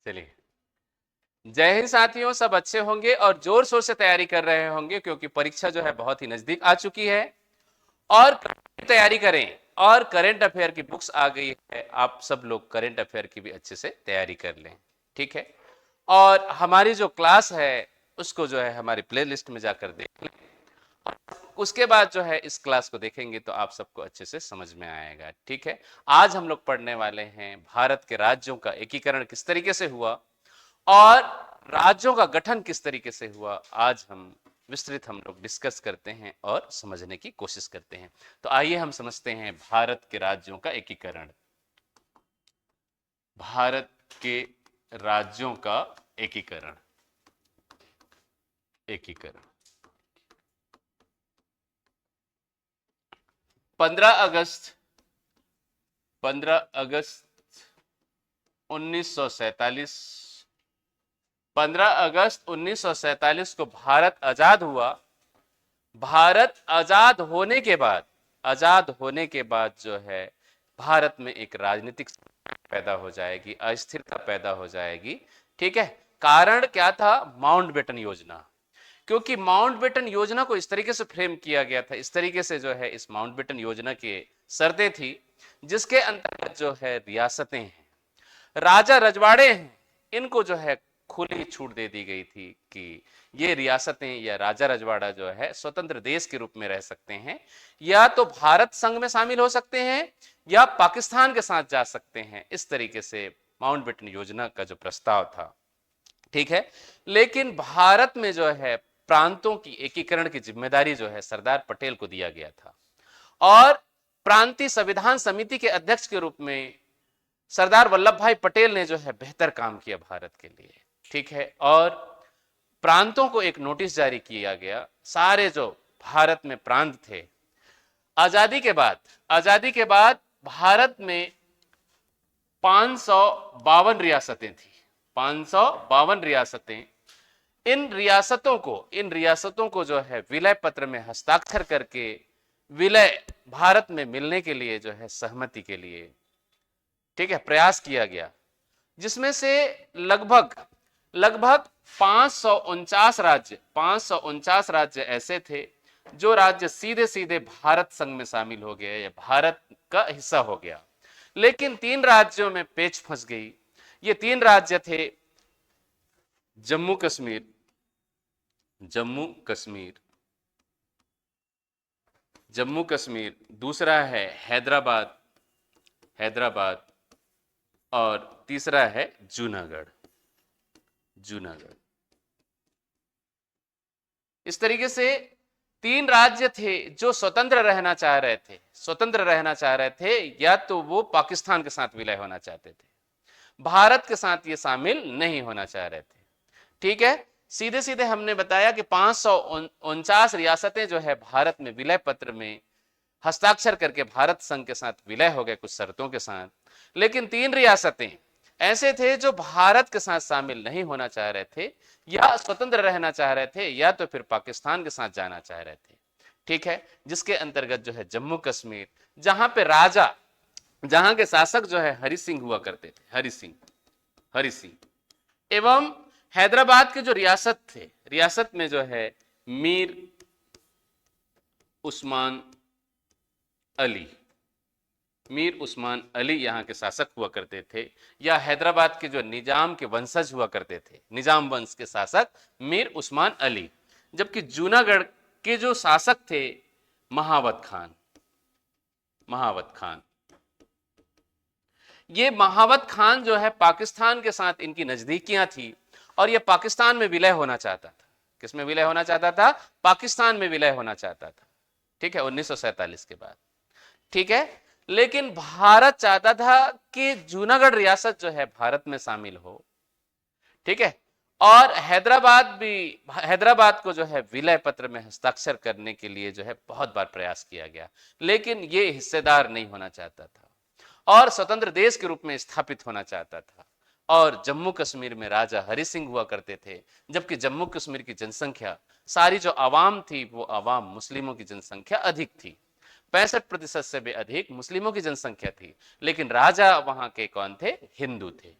चलिए, जय हिंद साथियों, सब अच्छे होंगे और जोर शोर से तैयारी कर रहे होंगे क्योंकि परीक्षा जो है बहुत ही नजदीक आ चुकी है। और तैयारी करें, और करंट अफेयर की बुक्स आ गई है, आप सब लोग करंट अफेयर की भी अच्छे से तैयारी कर लें। ठीक है, और हमारी जो क्लास है उसको जो है हमारी प्लेलिस्ट में जाकर देख लें। उसके बाद जो है इस क्लास को देखेंगे तो आप सबको अच्छे से समझ में आएगा। ठीक है, आज हम लोग पढ़ने वाले हैं भारत के राज्यों का एकीकरण किस तरीके से हुआ और राज्यों का गठन किस तरीके से हुआ। आज हम लोग डिस्कस करते हैं और समझने की कोशिश करते हैं। तो आइए हम समझते हैं भारत के राज्यों का एकीकरण। भारत के राज्यों का एकीकरण। एकीकरण 15 अगस्त 15 अगस्त 1947, 15 अगस्त 1947 को भारत आजाद हुआ। भारत आजाद होने के बाद जो है भारत में एक राजनीतिक पैदा हो जाएगी, अस्थिरता पैदा हो जाएगी। ठीक है, कारण क्या था? माउंटबेटन योजना। क्योंकि माउंटबेटन योजना को इस तरीके से फ्रेम किया गया था, इस तरीके से जो है इस माउंटबेटन योजना की शर्तें थी जिसके अंतर्गत जो है रियासतें हैं, राजा रजवाड़े हैं, इनको जो है खुली छूट दे दी गई थी कि ये रियासतें या राजा रजवाड़ा जो है स्वतंत्र देश के रूप में रह सकते हैं, या तो भारत संघ में शामिल हो सकते हैं या पाकिस्तान के साथ जा सकते हैं। इस तरीके से माउंटबेटन योजना का जो प्रस्ताव था। ठीक है, लेकिन भारत में जो है प्रांतों की एकीकरण की जिम्मेदारी जो है सरदार पटेल को दिया गया था और प्रांतीय संविधान समिति के अध्यक्ष के रूप में सरदार वल्लभ भाई पटेल ने जो है बेहतर काम किया भारत के लिए। ठीक है, और प्रांतों को एक नोटिस जारी किया गया, सारे जो भारत में प्रांत थे, आजादी के बाद भारत में 552 रियासतें थी। 552 रियासतें। इन रियासतों को जो है विलय पत्र में हस्ताक्षर करके विलय भारत में मिलने के लिए जो है सहमति के लिए, ठीक है, प्रयास किया गया, जिसमें से लगभग लगभग 549 राज्य ऐसे थे जो राज्य सीधे सीधे भारत संघ में शामिल हो गए या भारत का हिस्सा हो गया। लेकिन 3 राज्यों में पेच फंस गई। ये 3 राज्य थे जम्मू कश्मीर, जम्मू कश्मीर, जम्मू कश्मीर, दूसरा है हैदराबाद, हैदराबाद, और तीसरा है जूनागढ़, जूनागढ़। इस तरीके से 3 राज्य थे जो स्वतंत्र रहना चाह रहे थे, स्वतंत्र रहना चाह रहे थे, या तो वो पाकिस्तान के साथ विलय होना चाहते थे, भारत के साथ ये शामिल नहीं होना चाह रहे थे। ठीक है, सीधे सीधे हमने बताया कि 549 रियासतें जो है भारत में विलय पत्र में हस्ताक्षर करके भारत संघ के साथ विलय हो गए कुछ शर्तों के साथ। लेकिन 3 रियासतें ऐसे थे जो भारत के साथ शामिल नहीं होना चाह रहे थे, या स्वतंत्र रहना चाह रहे थे, या तो फिर पाकिस्तान के साथ जाना चाह रहे थे। ठीक है, जिसके अंतर्गत जो है जम्मू कश्मीर, जहां पे राजा, जहां के शासक जो है हरि सिंह हुआ करते थे, हरि सिंह, एवं हैदराबाद के जो रियासत थे, रियासत में जो है मीर उस्मान अली, मीर उस्मान अली यहाँ के शासक हुआ करते थे, या हैदराबाद के जो निजाम के वंशज हुआ करते थे, निजाम वंश के शासक मीर उस्मान अली। जबकि जूनागढ़ के जो शासक थे महावत खान, महावत खान। ये महावत खान जो है पाकिस्तान के साथ इनकी नजदीकियां थी और ये पाकिस्तान में विलय होना चाहता था। किसमें विलय होना चाहता था? पाकिस्तान में विलय होना चाहता था। ठीक है, 1947 के बाद। ठीक है, लेकिन भारत चाहता था कि जूनागढ़ रियासत जो है भारत में शामिल हो। ठीक है, और हैदराबाद को जो है विलय पत्र में हस्ताक्षर करने के लिए जो है बहुत बार प्रयास किया गया, लेकिन ये हिस्सेदार नहीं होना चाहता था और स्वतंत्र देश के रूप में स्थापित होना चाहता था। और जम्मू कश्मीर में राजा हरि सिंह हुआ करते थे, जबकि जम्मू कश्मीर की जनसंख्या, सारी जो आवाम थी वो आवाम मुस्लिमों की जनसंख्या अधिक थी, 65% से भी अधिक मुस्लिमों की जनसंख्या थी, लेकिन राजा वहां के कौन थे? हिंदू थे।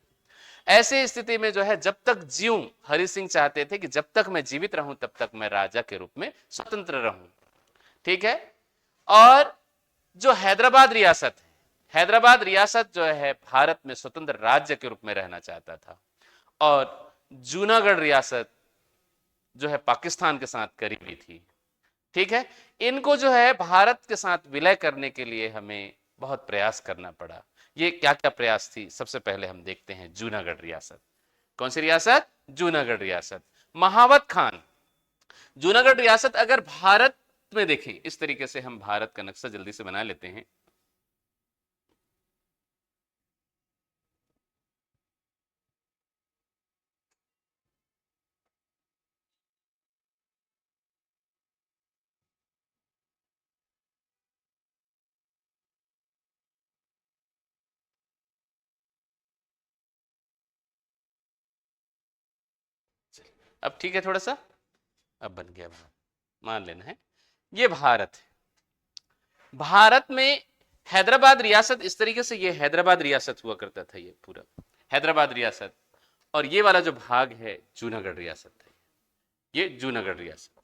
ऐसी स्थिति में जो है जब तक जीऊं, हरि सिंह चाहते थे कि जब तक मैं जीवित रहूं तब तक मैं राजा के रूप में स्वतंत्र रहूं। ठीक है। और जो हैदराबाद रियासत है, हैदराबाद रियासत जो है भारत में स्वतंत्र राज्य के रूप में रहना चाहता था, और जूनागढ़ रियासत जो है पाकिस्तान के साथ करीबी थी। ठीक है। इनको जो है भारत के साथ विलय करने के लिए हमें बहुत प्रयास करना पड़ा। ये क्या क्या प्रयास थी, सबसे पहले हम देखते हैं जूनागढ़ रियासत। कौन सी रियासत? जूनागढ़ रियासत। महावत खान। जूनागढ़ रियासत अगर भारत में देखें, इस तरीके से हम भारत का नक्शा जल्दी से बना लेते हैं। अब ठीक है, थोड़ा सा अब बन गया, मान लेना है ये भारत है। भारत में हैदराबाद रियासत इस तरीके से, ये हैदराबाद रियासत हुआ करता था, ये पूरा हैदराबाद रियासत, और ये वाला जो भाग है जूनागढ़ रियासत है। ये जूनागढ़ रियासत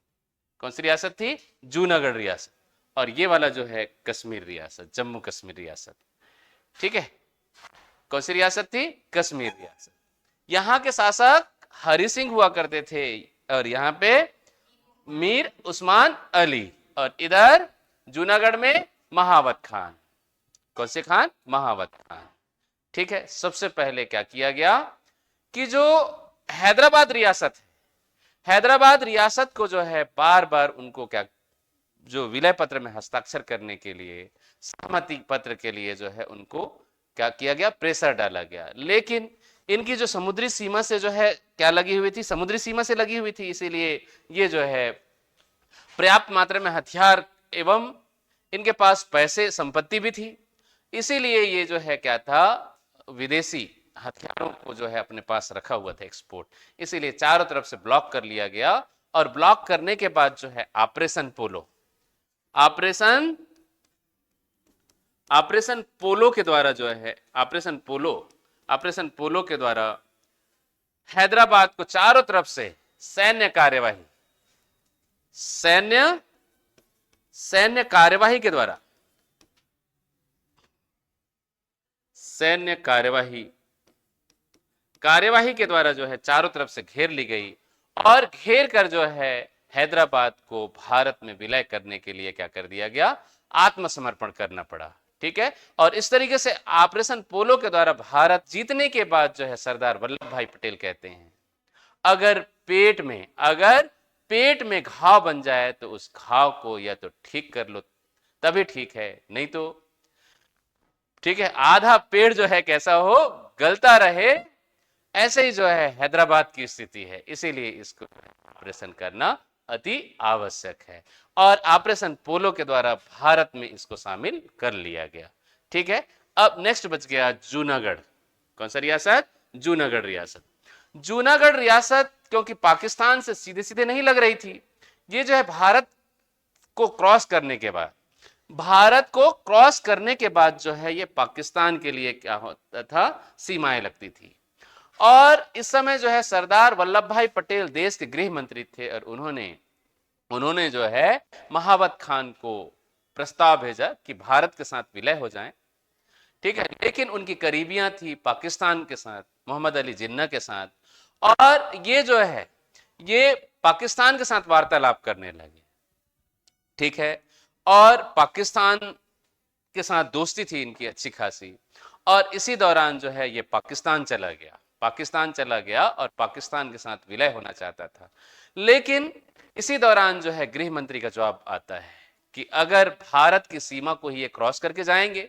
कौन सी रियासत थी? जूनागढ़ रियासत। और ये वाला जो है कश्मीर रियासत, जम्मू कश्मीर रियासत। ठीक है। कौन सी रियासत थी? कश्मीर रियासत। यहां के शासक हरि सिंह हुआ करते थे, और यहां पे मीर उस्मान अली, और इधर जूनागढ़ में महावत खान। कौन से खान? महावत खान। ठीक है। सबसे पहले क्या किया गया कि जो हैदराबाद रियासत है, हैदराबाद रियासत को जो है बार बार उनको क्या, जो विलय पत्र में हस्ताक्षर करने के लिए, सहमति पत्र के लिए जो है उनको क्या किया गया? प्रेशर डाला गया। लेकिन इनकी जो समुद्री सीमा से जो है क्या लगी हुई थी? समुद्री सीमा से लगी हुई थी, इसीलिए ये जो है पर्याप्त मात्रा में हथियार एवं इनके पास पैसे संपत्ति भी थी, इसीलिए ये जो है क्या था, विदेशी हथियारों को जो है अपने पास रखा हुआ था, एक्सपोर्ट। इसीलिए चारों तरफ से ब्लॉक कर लिया गया, और ब्लॉक करने के बाद जो है ऑपरेशन पोलो, ऑपरेशन ऑपरेशन पोलो के द्वारा जो है, ऑपरेशन पोलो के द्वारा हैदराबाद को चारों तरफ से सैन्य कार्यवाही, सैन्य कार्यवाही के द्वारा, सैन्य कार्यवाही के द्वारा जो है चारों तरफ से घेर ली गई, और घेर कर जो है हैदराबाद को भारत में विलय करने के लिए क्या कर दिया गया? आत्मसमर्पण करना पड़ा। ठीक है। और इस तरीके से ऑपरेशन पोलो के द्वारा भारत जीतने के बाद जो है सरदार वल्लभ भाई पटेल कहते हैं, अगर पेट में घाव बन जाए तो उस घाव को या तो ठीक कर लो तभी ठीक है, नहीं तो ठीक है, आधा पेड़ जो है कैसा हो, गलता रहे। ऐसे ही जो है हैदराबाद की स्थिति है, इसीलिए इसको ऑपरेशन करना अति आवश्यक है, और ऑपरेशन पोलो के द्वारा भारत में इसको शामिल कर लिया गया। ठीक है। अब नेक्स्ट बच गया जूनागढ़। कौन सा रियासत? जूनागढ़ रियासत। जूनागढ़ रियासत क्योंकि पाकिस्तान से सीधे सीधे नहीं लग रही थी, ये जो है भारत को क्रॉस करने के बाद, जो है ये पाकिस्तान के लिए क्या होता था, सीमाएं लगती थी। और इस समय जो है सरदार वल्लभ भाई पटेल देश के गृह मंत्री थे, और उन्होंने जो है महावत खान को प्रस्ताव भेजा कि भारत के साथ विलय हो जाएं। ठीक है। लेकिन उनकी करीबियां थी पाकिस्तान के साथ, मोहम्मद अली जिन्ना के साथ, और ये जो है ये पाकिस्तान के साथ वार्तालाप करने लगे। ठीक है। और पाकिस्तान के साथ दोस्ती थी इनकी अच्छी खासी, और इसी दौरान जो है ये पाकिस्तान चला गया और पाकिस्तान के साथ विलय होना चाहता था। लेकिन इसी दौरान जो है गृह मंत्री का जवाब आता है कि अगर भारत की सीमा को ही ये क्रॉस करके जाएंगे,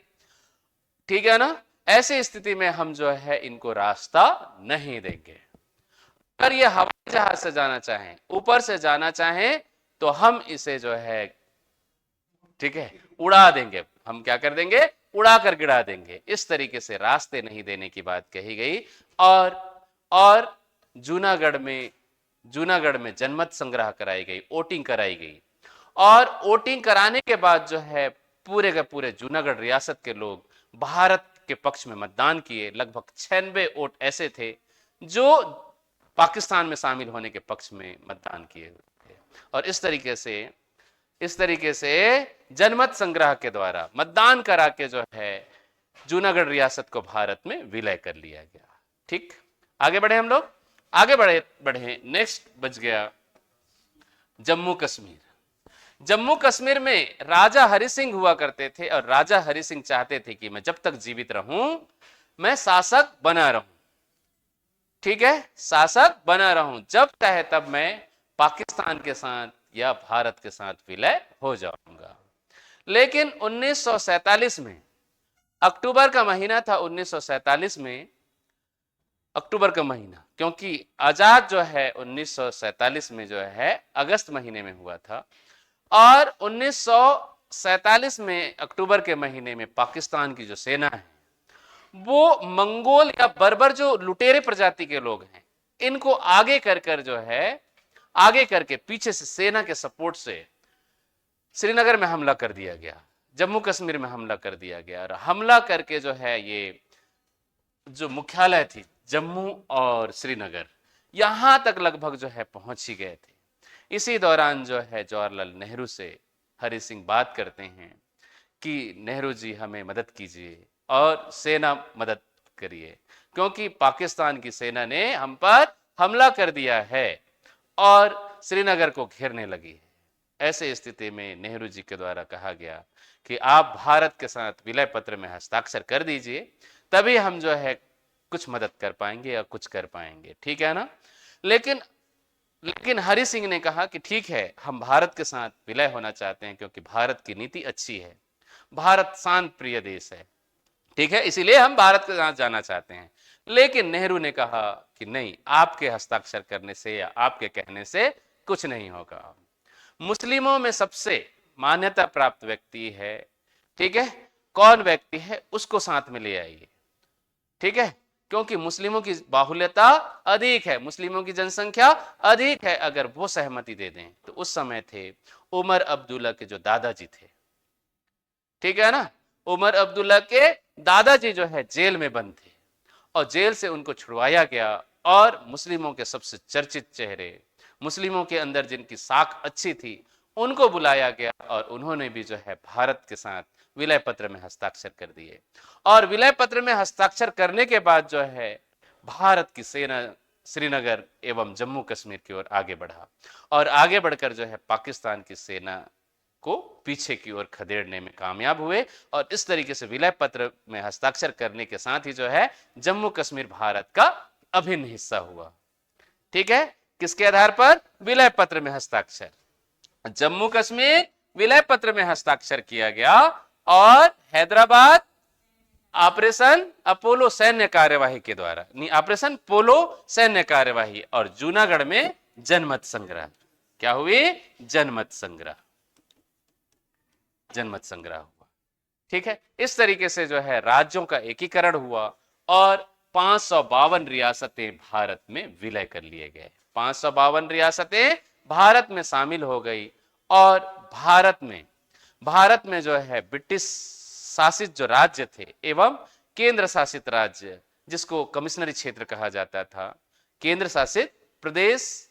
ठीक है ना, ऐसी स्थिति में हम जो है इनको रास्ता नहीं देंगे। अगर ये हवाई जहाज से जाना चाहें, ऊपर से जाना चाहें, तो हम इसे जो है ठीक है उड़ा देंगे, हम क्या कर देंगे? उड़ा कर गिरा देंगे। इस तरीके से रास्ते नहीं देने की बात कही गई, और जूनागढ़ में जनमत संग्रह कराई गई, वोटिंग कराई गई, और वोटिंग कराने के बाद जो है पूरे के पूरे जूनागढ़ रियासत के लोग भारत के पक्ष में मतदान किए, लगभग 96 वोट ऐसे थे जो पाकिस्तान में शामिल होने के पक्ष में मतदान किए थे। और इस तरीके से जनमत संग्रह के द्वारा मतदान करा के जो है जूनागढ़ रियासत को भारत में विलय कर लिया गया। ठीक, आगे बढ़े हम लोग, आगे बढ़े नेक्स्ट बच गया जम्मू कश्मीर। जम्मू कश्मीर में राजा हरि सिंह हुआ करते थे और राजा हरि सिंह चाहते थे कि मैं जब तक जीवित रहूं मैं शासक बना रहूं। ठीक है, शासक बना रहूं, जब चाहे तब मैं पाकिस्तान के साथ या भारत के साथ विलय हो जाऊंगा। लेकिन 1947 में, अक्टूबर का महीना था 1947 में, अक्टूबर का महीना, क्योंकि आजाद जो है 1947 में जो है अगस्त महीने में हुआ था, और 1947 में अक्टूबर के महीने में पाकिस्तान की जो सेना है वो मंगोल या बर्बर जो लुटेरे प्रजाति के लोग हैं इनको आगे कर जो है आगे करके पीछे से सेना के सपोर्ट से श्रीनगर में हमला कर दिया गया, जम्मू कश्मीर में हमला कर दिया गया। और हमला करके जो है ये जो मुख्यालय थी जम्मू और श्रीनगर, यहां तक लगभग जो है पहुंच ही गए थे। इसी दौरान जो है जवाहरलाल नेहरू से हरि सिंह बात करते हैं कि नेहरू जी हमें मदद कीजिए और सेना मदद करिए, क्योंकि पाकिस्तान की सेना ने हम पर हमला कर दिया है और श्रीनगर को घेरने लगी है। ऐसे स्थिति में नेहरू जी के द्वारा कहा गया कि आप भारत के साथ विलय पत्र में हस्ताक्षर कर दीजिए, तभी हम जो है कुछ मदद कर पाएंगे या कुछ कर पाएंगे। ठीक है ना। लेकिन हरि सिंह ने कहा कि ठीक है, हम भारत के साथ विलय होना चाहते हैं क्योंकि भारत की नीति अच्छी है, भारत शांत प्रिय देश है। ठीक है, इसीलिए हम भारत के साथ जाना चाहते हैं। लेकिन नेहरू ने कहा कि नहीं, आपके हस्ताक्षर करने से या आपके कहने से कुछ नहीं होगा। मुस्लिमों में सबसे मान्यता प्राप्त व्यक्ति है, ठीक है, कौन व्यक्ति है उसको साथ में ले आइए। ठीक है, क्योंकि मुस्लिमों की बाहुल्यता अधिक है, मुस्लिमों की जनसंख्या अधिक है। अगर वो सहमति दे दें तो उस समय थे उमर अब्दुल्ला के जो दादाजी थे, ठीक है ना, उमर अब्दुल्ला के दादाजी जो है जेल में बंद थे और जेल से उनको छुड़वाया गया और मुस्लिमों के सबसे चर्चित चेहरे, मुस्लिमों के अंदर जिनकी साख अच्छी थी, उनको बुलाया गया और उन्होंने भी जो है भारत के साथ विलय पत्र में हस्ताक्षर कर दिए। और विलय पत्र में हस्ताक्षर करने के बाद जो है भारत की सेना श्रीनगर एवं जम्मू कश्मीर की ओर आगे बढ़ा और आगे बढ़कर जो है पाकिस्तान की सेना को पीछे की ओर खदेड़ने में कामयाब हुए। और इस तरीके से विलय पत्र में हस्ताक्षर करने के साथ ही जो है जम्मू कश्मीर भारत का अभिन्न हिस्सा हुआ। ठीक है, किसके आधार पर? विलय पत्र में हस्ताक्षर। जम्मू कश्मीर विलय पत्र में हस्ताक्षर किया गया और हैदराबाद ऑपरेशन अपोलो सैन्य कार्यवाही के द्वारा, ऑपरेशन पोलो सैन्य कार्यवाही, और जूनागढ़ में जनमत संग्रह। क्या हुई? जनमत संग्रह, जनमत संग्रह हुआ। ठीक है, इस तरीके से जो है राज्यों का एकीकरण हुआ और 552 रियासतें भारत में विलय कर लिए गए। 552 रियासतें भारत में शामिल हो गई और भारत में जो है ब्रिटिश शासित जो राज्य थे एवं केंद्र शासित राज्य, जिसको कमिश्नरी क्षेत्र कहा जाता था, केंद्र शासित प्रदेश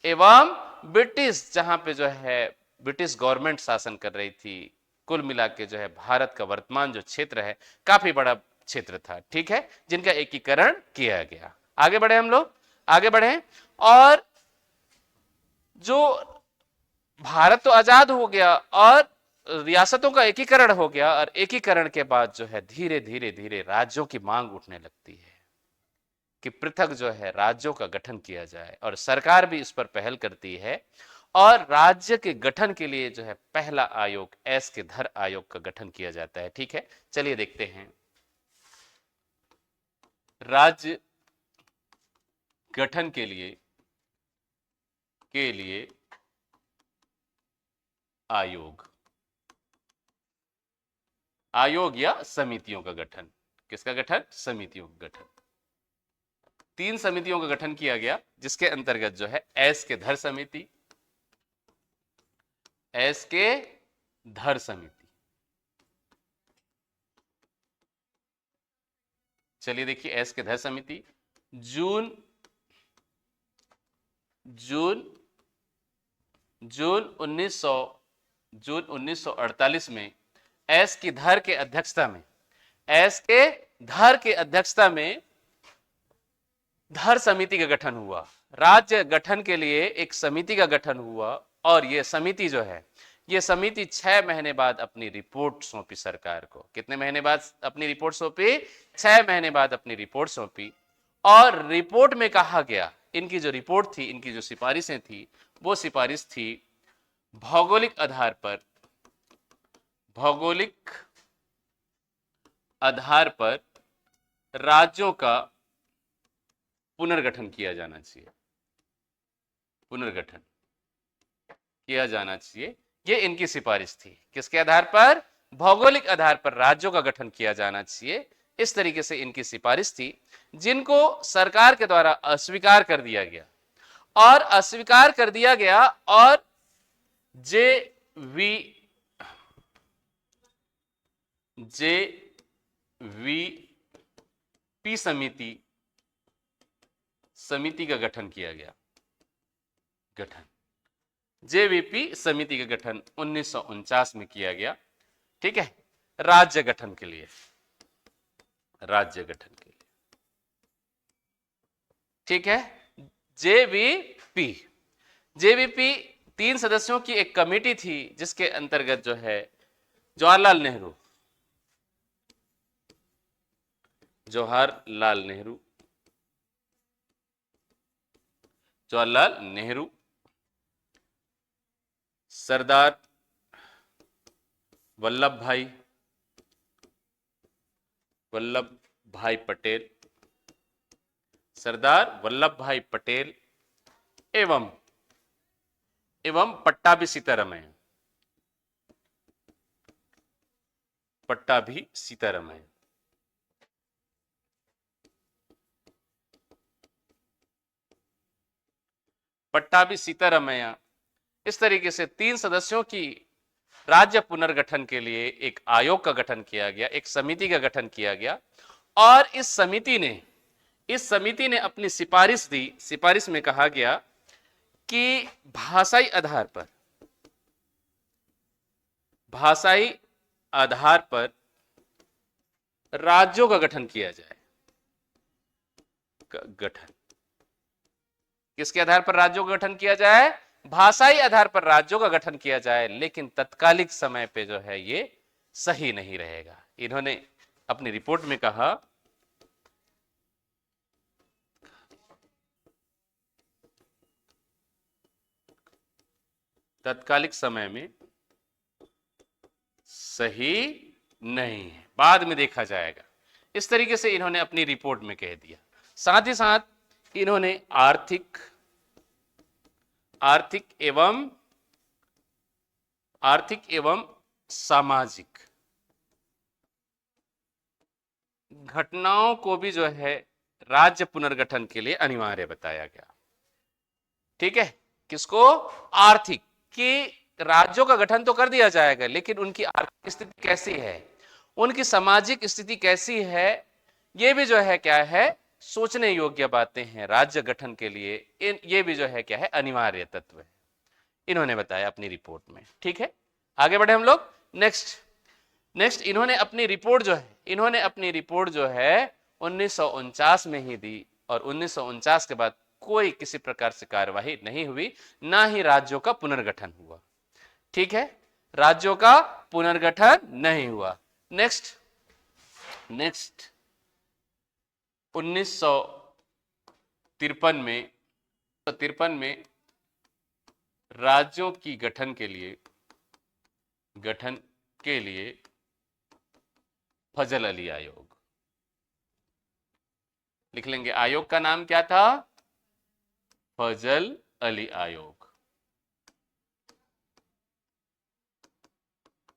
एवं ब्रिटिश, जहां पे जो है ब्रिटिश गवर्नमेंट शासन कर रही थी, कुल मिला के जो है भारत का वर्तमान जो क्षेत्र है काफी बड़ा क्षेत्र था। ठीक है, जिनका एकीकरण किया गया। आगे बढ़े हम लोग, आगे बढ़े। और जो भारत तो आजाद हो गया और रियासतों का एकीकरण हो गया, और एकीकरण के बाद जो है धीरे धीरे धीरे राज्यों की मांग उठने लगती है कि पृथक जो है राज्यों का गठन किया जाए, और सरकार भी इस पर पहल करती है। और राज्य के गठन के लिए जो है पहला आयोग एस के धर आयोग का गठन किया जाता है। ठीक है, चलिए देखते हैं राज्य गठन के लिए आयोग या समितियों का गठन। किसका गठन? समितियों का गठन। 3 समितियों का गठन किया गया, जिसके अंतर्गत जो है एस के धर समिति, एस के धर समिति, चलिए देखिए, एस के धर समिति जून जून जून 1948 में एस की धर के अध्यक्षता में धर समिति का गठन हुआ। राज्य गठन के लिए एक समिति का गठन हुआ और यह समिति जो है, यह समिति 6 महीने बाद अपनी रिपोर्ट सौंपी सरकार को। कितने महीने बाद अपनी रिपोर्ट सौंपी? 6 महीने बाद अपनी रिपोर्ट सौंपी। और रिपोर्ट में कहा गया, इनकी जो रिपोर्ट थी, इनकी जो सिफारिशें थी, वो सिफारिश थी भौगोलिक आधार पर राज्यों का पुनर्गठन किया जाना चाहिए। पुनर्गठन किया जाना चाहिए, ये इनकी सिफारिश थी। किसके आधार पर? भौगोलिक आधार पर राज्यों का गठन किया जाना चाहिए, इस तरीके से इनकी सिफारिश थी, जिनको सरकार के द्वारा अस्वीकार कर दिया गया। और JVP समिति का गठन किया गया। JVP समिति का गठन 1949 में किया गया। ठीक है, राज्य गठन के लिए। ठीक है, JVP 3 सदस्यों की एक कमेटी थी, जिसके अंतर्गत जो है जवाहरलाल नेहरू, सरदार वल्लभ भाई पटेल एवं पट्टाभी सीतारमैया। इस तरीके से 3 सदस्यों की राज्य पुनर्गठन के लिए एक आयोग का गठन किया गया, एक समिति का गठन किया गया। और इस समिति ने अपनी सिफारिश दी। सिफारिश में कहा गया कि भाषाई आधार पर राज्यों का गठन किया जाए। किसके आधार पर राज्यों का गठन किया जाए? भाषाई आधार पर राज्यों का गठन किया जाए, लेकिन तत्कालिक समय पे जो है ये सही नहीं रहेगा। इन्होंने अपनी रिपोर्ट में कहा तत्कालिक समय में सही नहीं है, बाद में देखा जाएगा। इस तरीके से इन्होंने अपनी रिपोर्ट में कह दिया। साथ ही साथ इन्होंने आर्थिक एवं सामाजिक घटनाओं को भी जो है राज्य पुनर्गठन के लिए अनिवार्य बताया गया। ठीक है, किसको? आर्थिक, कि राज्यों का गठन तो कर दिया जाएगा, लेकिन उनकी आर्थिक स्थिति कैसी है, उनकी सामाजिक स्थिति कैसी है, ये भी जो है क्या है, सोचने योग्य बातें हैं। राज्य गठन के लिए ये भी जो है क्या है, अनिवार्य तत्व है, इन्होंने बताया अपनी रिपोर्ट में। ठीक है, आगे बढ़े हम लोग। नेक्स्ट इन्होंने अपनी रिपोर्ट जो है 1949 में ही दी, और 1949 के बाद कोई किसी प्रकार से कार्यवाही नहीं हुई, ना ही राज्यों का पुनर्गठन हुआ। ठीक है, राज्यों का पुनर्गठन नहीं हुआ। नेक्स्ट 1953 में राज्यों की गठन के लिए फजल अली आयोग। लिख लेंगे, आयोग का नाम क्या था? फजल अली आयोग।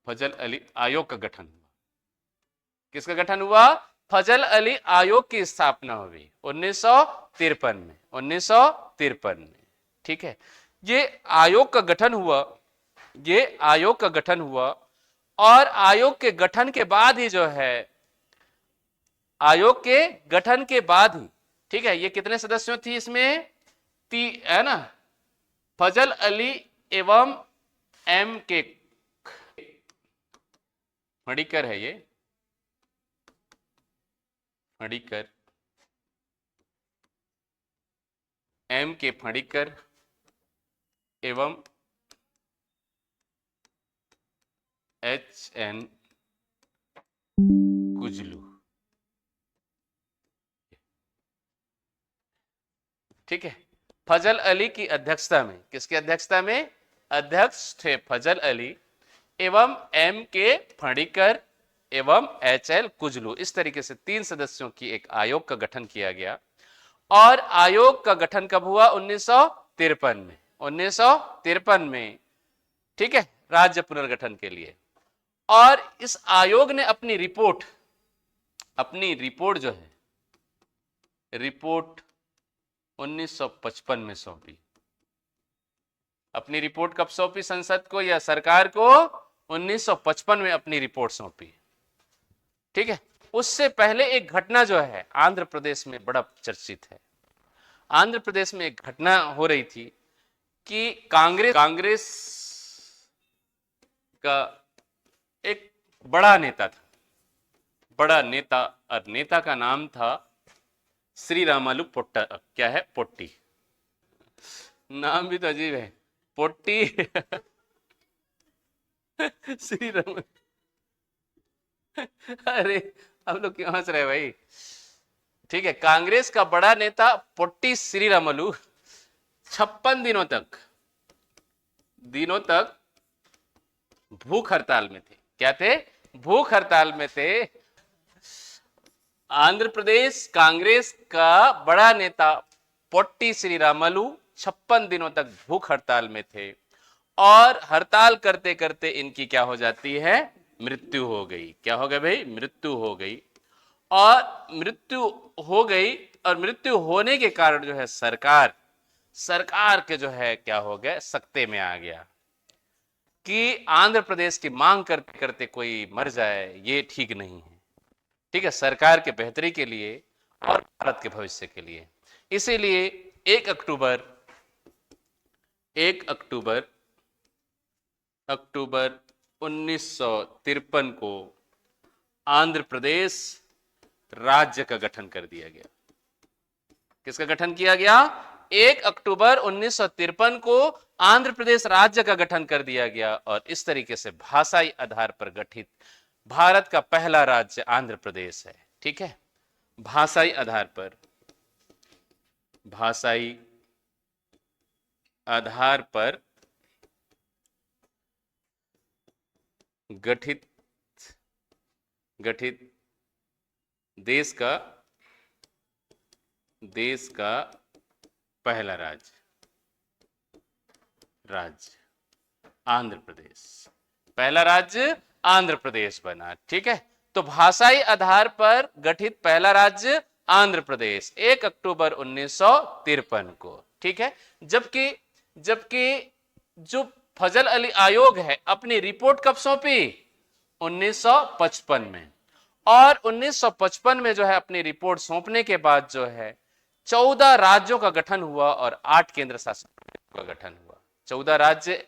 फजल अली आयोग का गठन हुआ। किसका गठन हुआ? फजल अली आयोग की स्थापना हुई 1953 में। ठीक है, ये आयोग का गठन हुआ और आयोग के गठन के बाद ही जो है आयोग के गठन के बाद ही, ठीक है, ये कितने सदस्यों थी इसमें, है ना, फजल अली एवं एम के फणिकर है ये, फणिकर, एम के फणिकर एवं HN कुजलू, ठीक है। फजल अली की अध्यक्षता में, किसकी अध्यक्षता में, अध्यक्ष थे फजल अली एवं एम के फणिकर एवं HL कुजलू। इस तरीके से 3 सदस्यों की एक आयोग का गठन किया गया। और आयोग का गठन कब हुआ, 1953 में, 1953 में, ठीक है, राज्य पुनर्गठन के लिए। और इस आयोग ने अपनी रिपोर्ट जो है, रिपोर्ट 1955 में सौंपी। अपनी रिपोर्ट कब सौंपी संसद को या सरकार को, 1955 में अपनी रिपोर्ट सौंपी, ठीक है। उससे पहले एक घटना जो है आंध्र प्रदेश में बड़ा चर्चित है। आंध्र प्रदेश में एक घटना हो रही थी कि कांग्रेस का एक बड़ा नेता था, बड़ा नेता, और नेता का नाम था श्री रामालू पोट्टा, क्या है, पोट्टी, नाम भी तो अजीब है, पोट्टी श्री राम, अरे अब लोग क्यों हंस रहे भाई, ठीक है। कांग्रेस का बड़ा नेता पोट्टी श्रीरामुलु 56 दिनों तक भूख हड़ताल में थे। क्या थे, भूख हड़ताल में थे। आंध्र प्रदेश कांग्रेस का बड़ा नेता पोट्टी श्रीरामुलु 56 दिनों तक भूख हड़ताल में थे और हड़ताल करते करते इनकी क्या हो जाती है, मृत्यु हो गई। क्या हो गया भाई, मृत्यु हो गई। और मृत्यु हो गई और मृत्यु होने के कारण जो है सरकार के जो है क्या हो गया, सकते में आ गया कि आंध्र प्रदेश की मांग करते करते कोई मर जाए, ये ठीक नहीं है, ठीक है, सरकार के बेहतरी के लिए और भारत के भविष्य के लिए। इसीलिए 1 अक्टूबर 1953 को आंध्र प्रदेश राज्य का गठन कर दिया गया। किसका गठन किया गया, 1 अक्टूबर 1953 को आंध्र प्रदेश राज्य का गठन कर दिया गया। और इस तरीके से भाषाई आधार पर गठित भारत का पहला राज्य आंध्र प्रदेश है। ठीक है, भाषाई आधार पर गठित देश का पहला राज्य आंध्र प्रदेश, पहला राज्य आंध्र प्रदेश बना। ठीक है, तो भाषाई आधार पर गठित पहला राज्य आंध्र प्रदेश 1 अक्टूबर 1953 को। ठीक है, जबकि जो फजल अली आयोग है अपनी रिपोर्ट कब सौंपी, 1955 में। और 1955 में जो है अपनी रिपोर्ट सौंपने के बाद जो है 14 राज्यों का गठन हुआ और 8 केंद्र शासित का गठन हुआ। 14 राज्य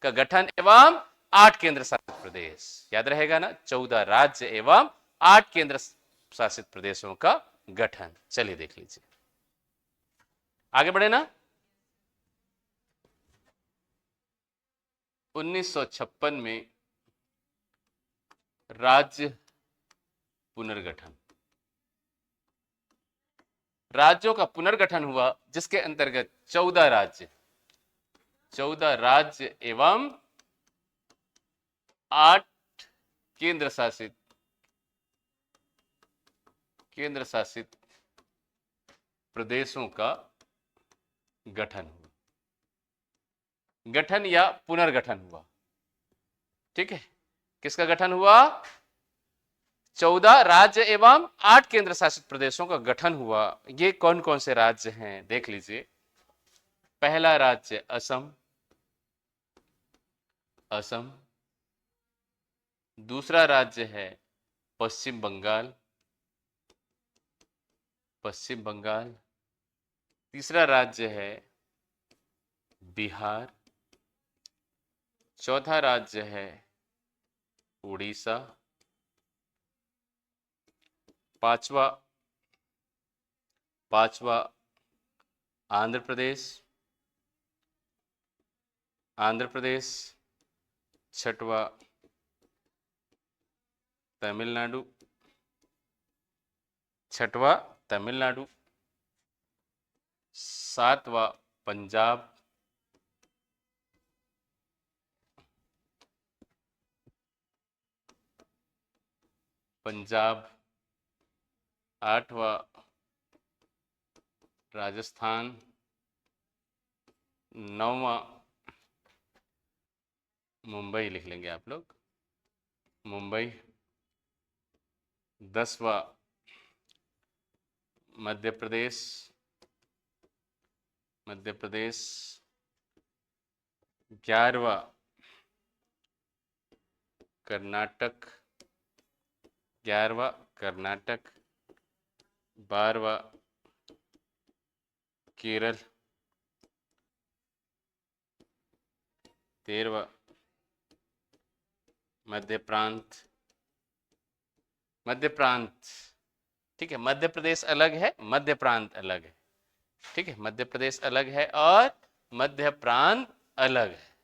का गठन एवं 8 केंद्र शासित प्रदेश, याद रहेगा ना, 14 राज्य एवं 8 केंद्र शासित प्रदेशों का गठन। चलिए देख लीजिए, आगे बढ़े ना। 1956 में राज्य पुनर्गठन, राज्यों का पुनर्गठन हुआ जिसके अंतर्गत 14 राज्य एवं 8 केंद्र शासित प्रदेशों का गठन हुआ, गठन या पुनर्गठन हुआ। ठीक है, किसका गठन हुआ, 14 राज्य एवं 8 केंद्र शासित प्रदेशों का गठन हुआ। ये कौन कौन से राज्य हैं देख लीजिए। पहला राज्य असम, दूसरा राज्य है पश्चिम बंगाल, पश्चिम बंगाल। तीसरा राज्य है बिहार। चौथा राज्य है उड़ीसा। पांचवा पांचवा आंध्र प्रदेश। आंध्र प्रदेश। छठवा तमिलनाडु। छठवा तमिलनाडु। सातवां पंजाब। पंजाब। आठवां राजस्थान। नौवां मुंबई लिख लेंगे आप लोग, मुंबई। 10वां मध्य प्रदेश। मध्य प्रदेश। 11वां कर्नाटक। 11वां कर्नाटक। 12वां केरल। 13वां मध्य प्रांत। मध्य प्रांत, ठीक है, मध्य प्रदेश अलग है, मध्य प्रांत अलग है। ठीक है, मध्य प्रदेश अलग है और मध्य प्रांत अलग है।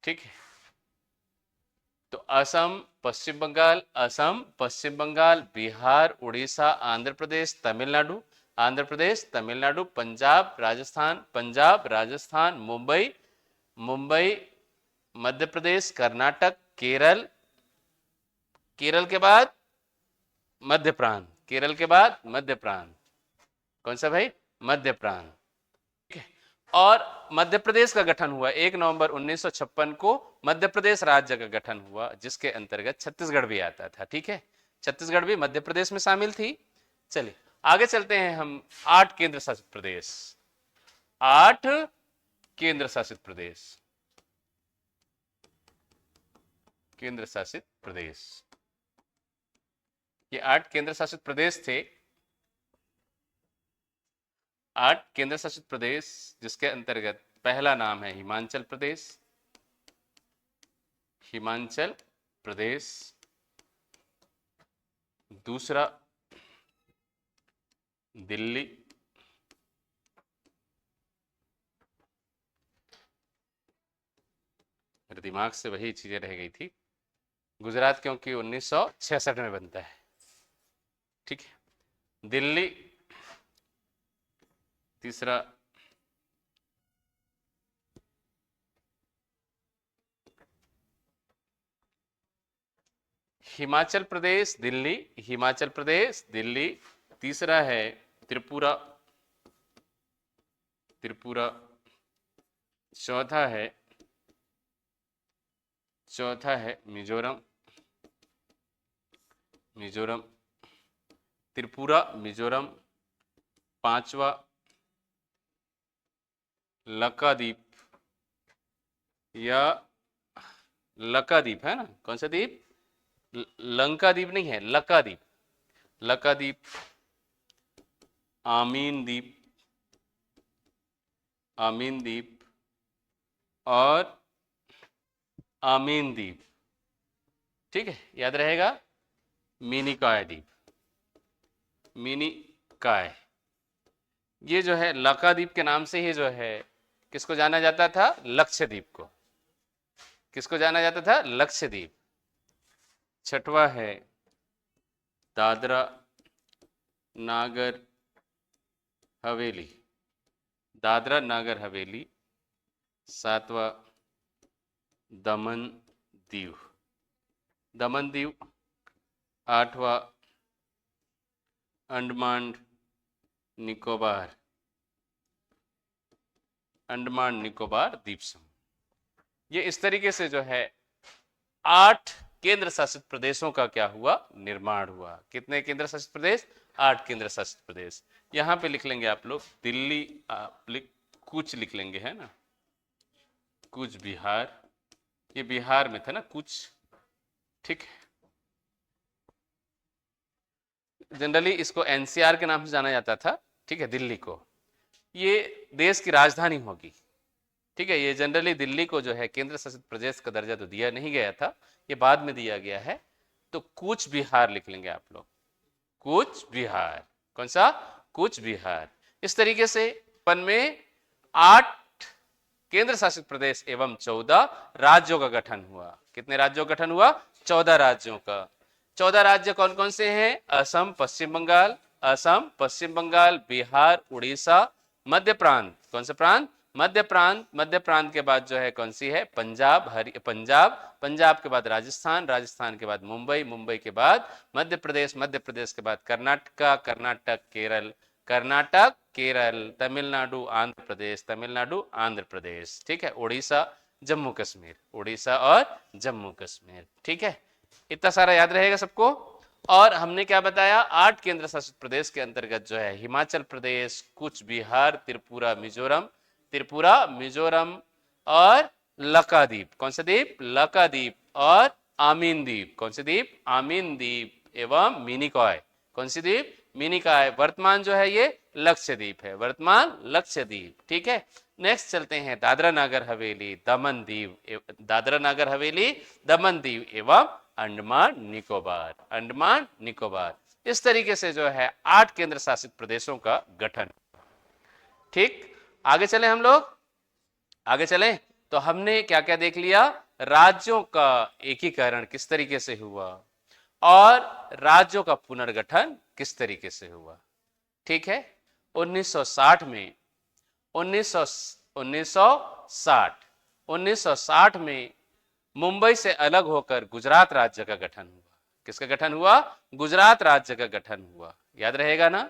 ठीक है, तो असम, पश्चिम बंगाल, असम, पश्चिम बंगाल, बिहार, उड़ीसा, आंध्र प्रदेश, तमिलनाडु, आंध्र प्रदेश, तमिलनाडु, पंजाब, राजस्थान, पंजाब, राजस्थान, मुंबई, मुंबई, मध्य प्रदेश, कर्नाटक, केरल, केरल के बाद मध्य प्रांत, केरल के बाद मध्य प्रांत। कौन सा भाई? मध्य प्रांत। ठीक है, और मध्य प्रदेश का गठन हुआ 1 नवंबर 1956 को। मध्य प्रदेश राज्य का गठन हुआ जिसके अंतर्गत छत्तीसगढ़ भी आता था। ठीक है, छत्तीसगढ़ भी मध्य प्रदेश में शामिल थी। चलिए आगे चलते हैं हम। 8 केंद्र शासित प्रदेश। 8 केंद्र शासित प्रदेश। केंद्र शासित प्रदेश, ये 8 केंद्र शासित प्रदेश थे। 8 केंद्र शासित प्रदेश जिसके अंतर्गत पहला नाम है हिमाचल प्रदेश। हिमाचल प्रदेश। दूसरा दिल्ली। मेरे दिमाग से वही चीजें रह गई थी। गुजरात क्योंकि 1966 में बनता है। ठीक है, दिल्ली। तीसरा हिमाचल प्रदेश, दिल्ली, हिमाचल प्रदेश, दिल्ली। तीसरा है त्रिपुरा। त्रिपुरा। चौथा है मिजोरम। मिजोरम। त्रिपुरा, मिजोरम। पांचवा लक्षद्वीप, या लक्षद्वीप है ना, कौन सा द्वीप? लंका द्वीप नहीं है, लक्षद्वीप। लक्षद्वीप। आमीन द्वीप। आमीन द्वीप और आमीन द्वीप। ठीक है, याद रहेगा। मिनिकॉय द्वीप। मिनिकॉय। ये जो है लक्षद्वीप के नाम से ही जो है किसको जाना जाता था? लक्षद्वीप को। किसको जाना जाता था? लक्षद्वीप। छठवा है दादरा नागर हवेली। दादरा नागर हवेली। सातवां दमन दीव। दमन दीव। आठवां अंडमान निकोबार। अंडमान निकोबार द्वीप समूह। ये इस तरीके से जो है 8 केंद्र शासित प्रदेशों का क्या हुआ? निर्माण हुआ। कितने केंद्र शासित प्रदेश? 8 केंद्र शासित प्रदेश। यहां पे लिख लेंगे आप लोग दिल्ली, कूच लिख लेंगे, है ना, कूच बिहार। ये बिहार में था ना कूच। ठीक है, जनरली इसको एनसीआर के नाम से जाना जाता था, ठीक है, दिल्ली को। ये देश की राजधानी होगी, ठीक है। ये जनरली दिल्ली को जो है केंद्र शासित प्रदेश का दर्जा तो दिया नहीं गया था, ये बाद में दिया गया है। तो कूच बिहार लिख लेंगे आप लोग, कूच बिहार। कौन सा? कूच बिहार। इस तरीके से पन में 8 केंद्र शासित प्रदेश एवं 14 राज्यों का गठन हुआ। कितने राज्यों का गठन हुआ? 14 राज्यों का। 14 राज्य कौन कौन से हैं? असम, पश्चिम बंगाल, असम, पश्चिम बंगाल, बिहार, उड़ीसा, मध्य प्रांत। कौन सा प्रांत? मध्य प्रांत। मध्य प्रांत के बाद जो है कौन सी है? पंजाब, पंजाब। पंजाब के बाद राजस्थान, राजस्थान के बाद मुंबई, मुंबई के बाद मध्य प्रदेश, मध्य प्रदेश के बाद कर्नाटका, कर्नाटक, केरल, कर्नाटक, केरल, तमिलनाडु, आंध्र प्रदेश, तमिलनाडु, आंध्र प्रदेश, ठीक है, उड़ीसा, जम्मू कश्मीर, उड़ीसा और जम्मू कश्मीर, ठीक है। इतना सारा याद रहेगा सबको। और हमने क्या बताया? 8 केंद्र शासित प्रदेश के अंतर्गत जो है हिमाचल प्रदेश, कूच बिहार, त्रिपुरा, मिजोरम, त्रिपुरा, मिजोरम और लक्षद्वीप। कौन सा द्वीप? लक्षद्वीप। और आमीन द्वीप। कौन से द्वीप? आमीन द्वीप एवं मिनिकॉय। कौन सी द्वीप? मिनिकॉय। वर्तमान जो है ये लक्षद्वीप है, वर्तमान लक्षद्वीप, ठीक है। नेक्स्ट चलते हैं दादरा नगर हवेली, दमन दीव, दादरा नगर हवेली, दमन दीव एवं अंडमान निकोबार, अंडमान निकोबार। इस तरीके से जो है 8 केंद्र शासित प्रदेशों का गठन। ठीक, आगे चले हम लोग, आगे चले तो हमने क्या क्या देख लिया? राज्यों का एकीकरण किस तरीके से हुआ और राज्यों का पुनर्गठन किस तरीके से हुआ, ठीक है। 1960 में 1960 में मुंबई से अलग होकर गुजरात राज्य का गठन हुआ। किसका गठन हुआ? गुजरात राज्य का गठन हुआ। याद रहेगा ना?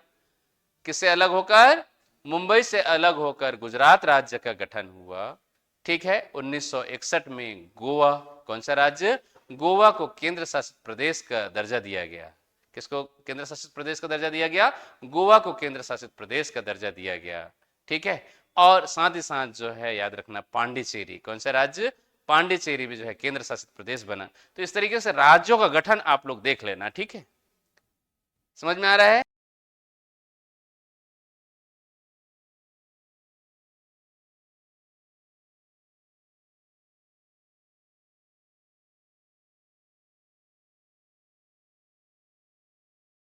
किससे अलग होकर? मुंबई से अलग होकर गुजरात राज्य का गठन हुआ, ठीक है। 1961 में गोवा, कौन सा राज्य? गोवा को केंद्र शासित प्रदेश का दर्जा दिया गया। किसको केंद्र शासित प्रदेश का दर्जा दिया गया? गोवा को केंद्र शासित प्रदेश का दर्जा दिया गया, ठीक है। और साथ ही साथ जो है याद रखना पांडिचेरी, कौन सा राज्य? पांडिचेरी भी जो है केंद्र शासित प्रदेश बना। तो इस तरीके से राज्यों का गठन आप लोग देख लेना, ठीक है। समझ में आ रहा है?